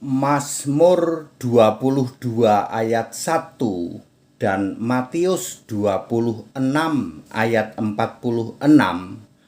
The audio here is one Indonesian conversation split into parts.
Mazmur 22 ayat 1 dan Matius 26 ayat 46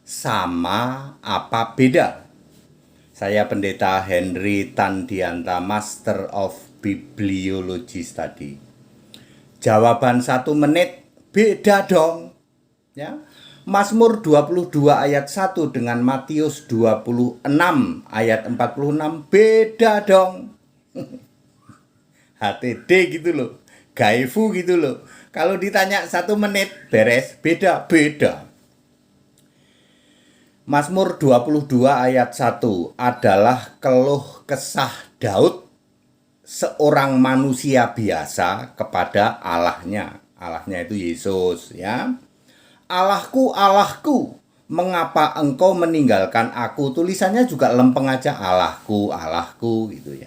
sama apa beda? Saya Pendeta Henry Tandianta, Master of Bibliology Study. Jawaban 1 menit beda dong. Ya. Mazmur 22 ayat 1 dengan Matius 26 ayat 46 beda dong. HTD gitu loh. Gaifu gitu loh. Kalau ditanya 1 menit beres, beda. Mazmur 22 ayat 1 adalah keluh kesah Daud, seorang manusia biasa kepada Allahnya. Allahnya itu Yesus, ya. Allahku, Allahku, mengapa engkau meninggalkan aku? Tulisannya juga lempeng aja, Allahku, Allahku gitu ya.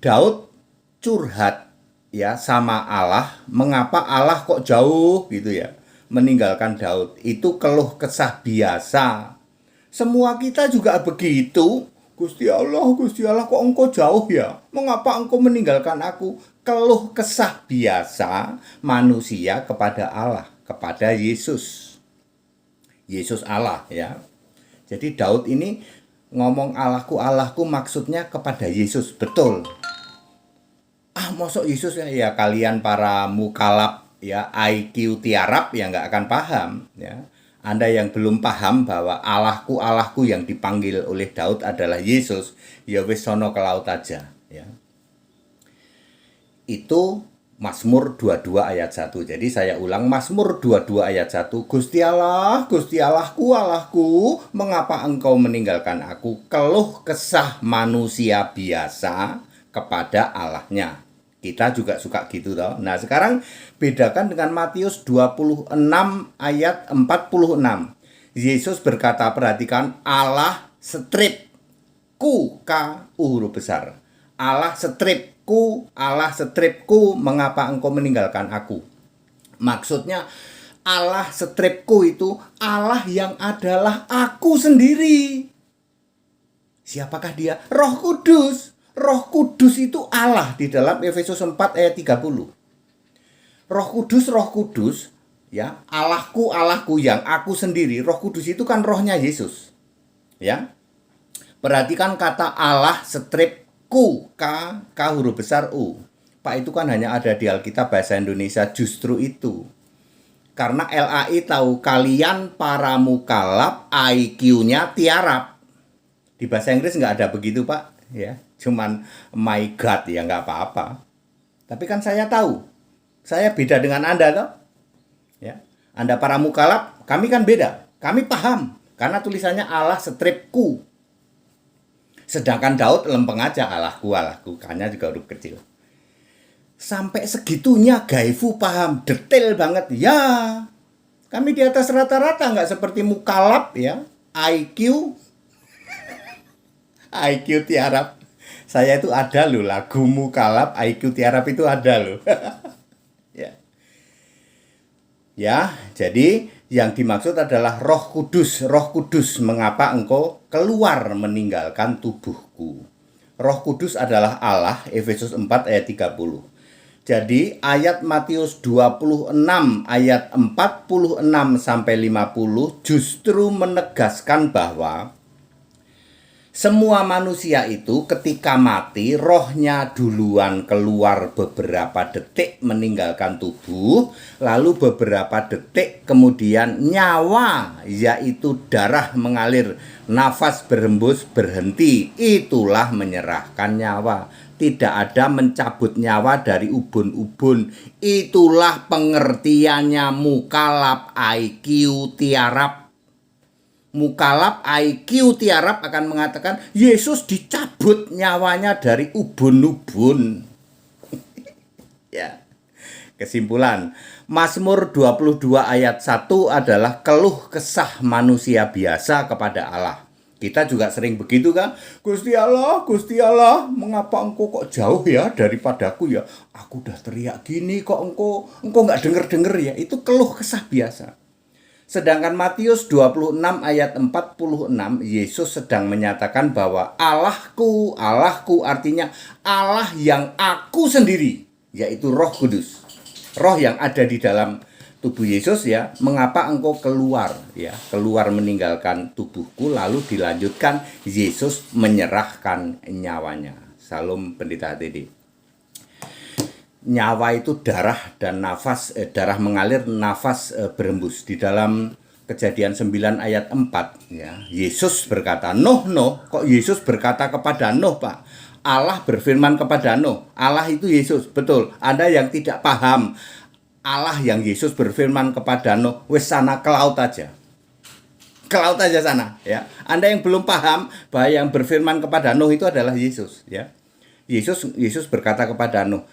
Daud curhat ya sama Allah, mengapa Allah kok jauh gitu ya, meninggalkan Daud. Itu keluh kesah biasa. Semua kita juga begitu. Gusti Allah kok engkau jauh ya? Mengapa engkau meninggalkan aku? Keluh kesah biasa manusia kepada Allah, kepada Yesus. Yesus Allah ya. Jadi Daud ini ngomong Allahku, Allahku maksudnya kepada Yesus, betul. Mosok Yesus ya kalian para mukalab ya IQ tiarap ya nggak akan paham ya. Anda yang belum paham bahwa Allahku, Allahku yang dipanggil oleh Daud adalah Yesus, ya wis sono ke laut aja ya. Itu Mazmur 22 ayat 1. Jadi saya ulang, Mazmur 22 ayat 1. Gusti Allah, Gusti Allahku, Allahku, mengapa engkau meninggalkan aku? Keluh kesah manusia biasa kepada Allahnya. Kita juga suka gitu toh. Nah, sekarang bedakan dengan Matius 26 ayat 46. Yesus berkata, perhatikan, Allah strip ku, K huruf besar. Allah stripku, Allah stripku, mengapa engkau meninggalkan aku? Maksudnya Allah stripku itu Allah yang adalah aku sendiri. Siapakah dia? Roh Kudus. Roh Kudus itu Allah di dalam Efesus 4 ayat 30. Roh Kudus, ya, Allahku, Allahku yang aku sendiri. Roh Kudus itu kan rohnya Yesus. Ya. Perhatikan kata Allah strip ku, K huruf besar U. Pak, itu kan hanya ada di Alkitab bahasa Indonesia, justru itu. Karena LAI tahu kalian para mukalab IQ-nya tiarap. Di bahasa Inggris nggak ada begitu, Pak. Ya, cuman my God ya nggak apa-apa. Tapi kan saya tahu, saya beda dengan Anda toh. Ya, Anda para mukalab, kami kan beda. Kami paham karena tulisannya Allah strip ku. Sedangkan Daud lempeng aja Allahku, Allahku, K-nya juga huruf kecil. Sampai segitunya Gaifu paham, detail banget. Ya, kami di atas rata-rata, nggak seperti mukalab ya. IQ tiarap. Saya itu ada loh lagu mukalab IQ tiarap itu ada loh. Ya. Ya, jadi yang dimaksud adalah Roh Kudus. Roh Kudus, mengapa engkau keluar meninggalkan tubuhku? Roh Kudus adalah Allah, Efesus 4 ayat 30. Jadi ayat Matius 26 ayat 46 sampai 50 justru menegaskan bahwa semua manusia itu ketika mati, rohnya duluan keluar beberapa detik meninggalkan tubuh, lalu beberapa detik kemudian nyawa, yaitu darah mengalir, nafas berhembus berhenti. Itulah menyerahkan nyawa. Tidak ada mencabut nyawa dari ubun-ubun. Itulah pengertiannya mukalab IQ tiarap. Mukalab IQ tiarap akan mengatakan Yesus dicabut nyawanya dari ubun-ubun. Ya. Kesimpulan, Mazmur 22 ayat 1 adalah keluh kesah manusia biasa kepada Allah. Kita juga sering begitu kan? Gusti Allah, mengapa engkau kok jauh ya daripadaku ya? Aku udah teriak gini kok engkau nggak denger-denger ya? Itu keluh kesah biasa. Sedangkan Matius 26 ayat 46, Yesus sedang menyatakan bahwa Allahku, Allahku artinya Allah yang aku sendiri, yaitu Roh Kudus. Roh yang ada di dalam tubuh Yesus ya, mengapa engkau keluar ya, keluar meninggalkan tubuhku, lalu dilanjutkan Yesus menyerahkan nyawanya. Salam Pendeta HTD. Nyawa itu darah dan nafas, darah mengalir, nafas berembus. Di dalam Kejadian 9 ayat 4 ya, Yesus berkata, Nuh, kok Yesus berkata kepada Nuh, Pak? Allah berfirman kepada Nuh. Allah itu Yesus, betul. Ada yang tidak paham. Allah yang Yesus berfirman kepada Nuh, wes sana ke laut aja. Ke laut aja sana ya. Anda yang belum paham bahwa yang berfirman kepada Nuh itu adalah Yesus ya. Yesus berkata kepada Nuh,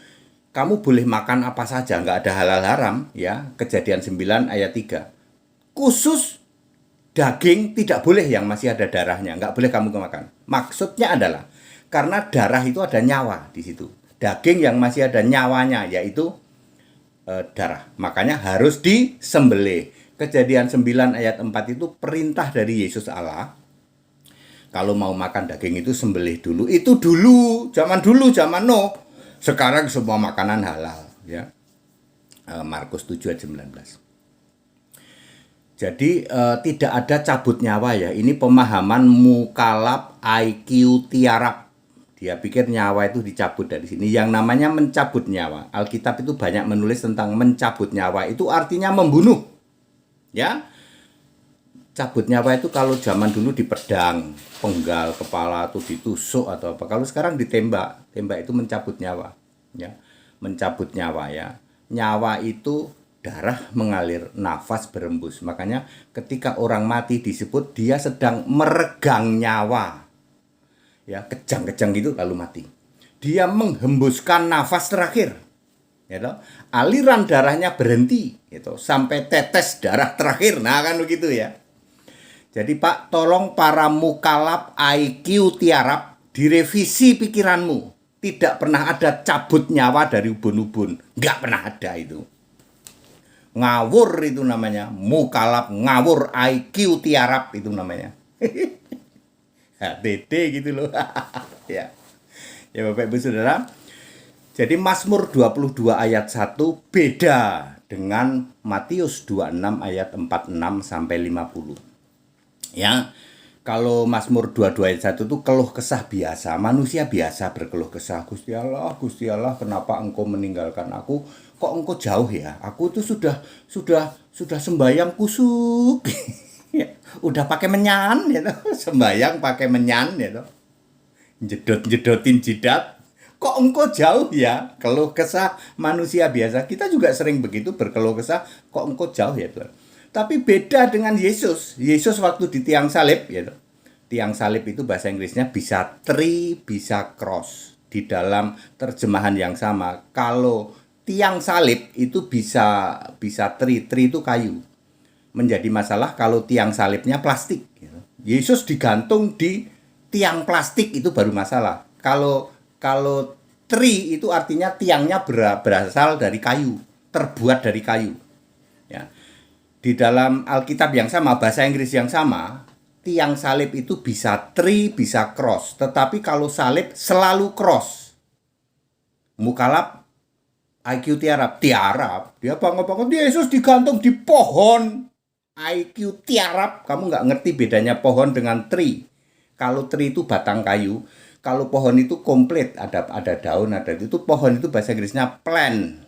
kamu boleh makan apa saja, nggak ada halal haram ya. Kejadian 9 ayat 3. Khusus daging tidak boleh yang masih ada darahnya, nggak boleh kamu makan. Maksudnya adalah karena darah itu ada nyawa di situ. Daging yang masih ada nyawanya yaitu darah. Makanya harus disembelih. Kejadian 9 ayat 4 itu perintah dari Yesus Allah. Kalau mau makan daging itu sembelih dulu. Itu dulu, zaman Nuh. Sekarang semua makanan halal ya. Markus 7 ayat 19. Jadi tidak ada cabut nyawa ya. Ini pemahaman mukalab IQ tiarap. Dia pikir nyawa itu dicabut dari sini. Yang namanya mencabut nyawa. Alkitab itu banyak menulis tentang mencabut nyawa. Itu artinya membunuh. Ya. Cabut nyawa itu kalau zaman dulu dipedang, penggal kepala atau ditusuk atau apa. Kalau sekarang ditembak, tembak itu mencabut nyawa, ya. Mencabut nyawa ya. Nyawa itu darah mengalir, nafas berembus. Makanya ketika orang mati disebut dia sedang meregang nyawa. Ya, kejang-kejang gitu lalu mati. Dia menghembuskan nafas terakhir. Gitu. Aliran darahnya berhenti gitu, sampai tetes darah terakhir. Nah, kan begitu ya. Jadi Pak, tolong para mukalab IQ tiarap, direvisi pikiranmu. Tidak pernah ada cabut nyawa dari ubun-ubun. Nggak pernah ada itu. Ngawur itu namanya. Mukalab ngawur, IQ tiarap itu namanya. HTD gitu loh. Ya. Ya Bapak Ibu Saudara. Jadi Mazmur 22 ayat 1 beda dengan Matius 26 ayat 46 sampai 50. Ya, kalau Mazmur 22 ayat 1 itu keluh kesah biasa. Manusia biasa berkeluh kesah. Gusti Allah, kenapa engkau meninggalkan aku? Kok engkau jauh ya? Aku itu sudah sembahyang kusuk. Udah pakai menyan gitu. Sembahyang pakai menyan gitu. Jedot-jedotin jidat. Kok engkau jauh ya? Keluh kesah manusia biasa. Kita juga sering begitu berkeluh kesah. Kok engkau jauh ya Tuhan? Tapi beda dengan Yesus. Yesus waktu di tiang salib gitu. Tiang salib itu bahasa Inggrisnya bisa tree, bisa cross. Di dalam terjemahan yang sama. Kalau tiang salib itu bisa tree itu kayu. Menjadi masalah kalau tiang salibnya plastik gitu. Yesus digantung di tiang plastik itu baru masalah. Kalau tree itu artinya tiangnya berasal dari kayu, terbuat dari kayu. Ya. Di dalam Alkitab yang sama, bahasa Inggris yang sama, tiang salib itu bisa tree, bisa cross. Tetapi kalau salib selalu cross. Mukalab IQ tiarap. Dia bangun-bangun, Yesus digantung di pohon. IQ tiarap. Kamu nggak ngerti bedanya pohon dengan tree. Kalau tree itu batang kayu. Kalau pohon itu komplit. Ada daun, ada itu. Pohon itu bahasa Inggrisnya plant.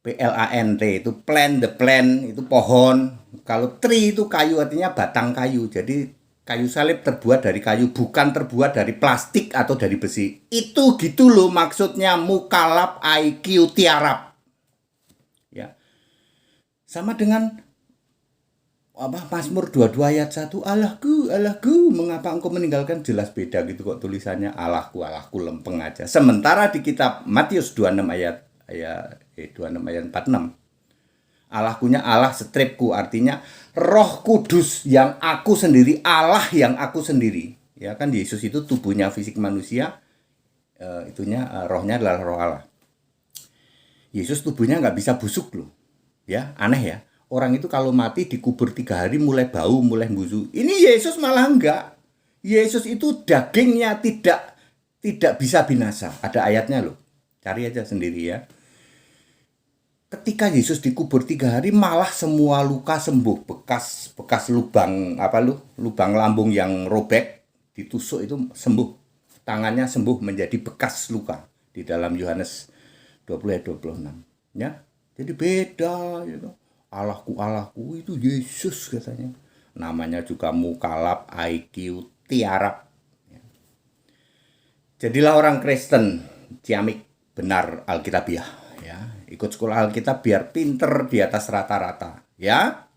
PLANT itu plant, the plant itu pohon. Kalau tree itu kayu artinya batang kayu. Jadi kayu salib terbuat dari kayu, bukan terbuat dari plastik atau dari besi. Itu gitu loh maksudnya mukalab IQ tiarap. Ya. Sama dengan Mazmur 22 ayat 1, Allahku, mengapa engkau meninggalkan? Jelas beda gitu kok tulisannya. Allahku, lempeng aja. Sementara di kitab Matius 26 ayat 46. Allahkunya Allah stripku, artinya Roh Kudus yang aku sendiri, Allah yang aku sendiri. Ya kan Yesus itu tubuhnya fisik manusia, rohnya adalah roh Allah. Yesus tubuhnya nggak bisa busuk loh. Ya, aneh ya. orang itu kalau mati dikubur 3 hari mulai bau, mulai busuk. Ini Yesus malah enggak. Yesus itu dagingnya tidak bisa binasa. Ada ayatnya loh. Cari aja sendiri ya. Ketika Yesus dikubur 3 hari, malah semua luka sembuh. Bekas lubang lubang lambung yang robek ditusuk itu sembuh. Tangannya sembuh menjadi bekas luka di dalam Yohanes 20 ayat 26. Ya, jadi beda gitu. Allahku itu Yesus katanya. Namanya juga mukalab, IQ, tiarap. Jadilah orang Kristen, ciamik, benar Alkitabiah. Ya, ikut sekolah Alkitab biar pinter di atas rata-rata. Ya,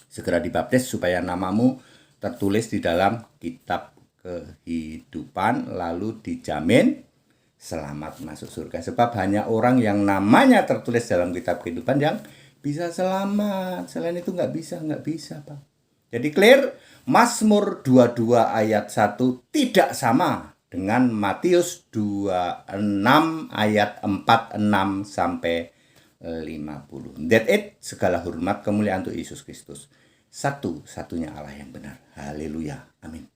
segera dibaptis supaya namamu tertulis di dalam kitab kehidupan, lalu dijamin selamat masuk surga. Sebab hanya orang yang namanya tertulis dalam kitab kehidupan yang bisa selamat. Selain itu nggak bisa, Pak. Jadi clear, Mazmur 22 ayat 1 tidak sama dengan Matius 26 ayat 46 sampai 50. That it, segala hormat kemuliaan untuk Yesus Kristus. Satu-satunya Allah yang benar. Haleluya. Amin.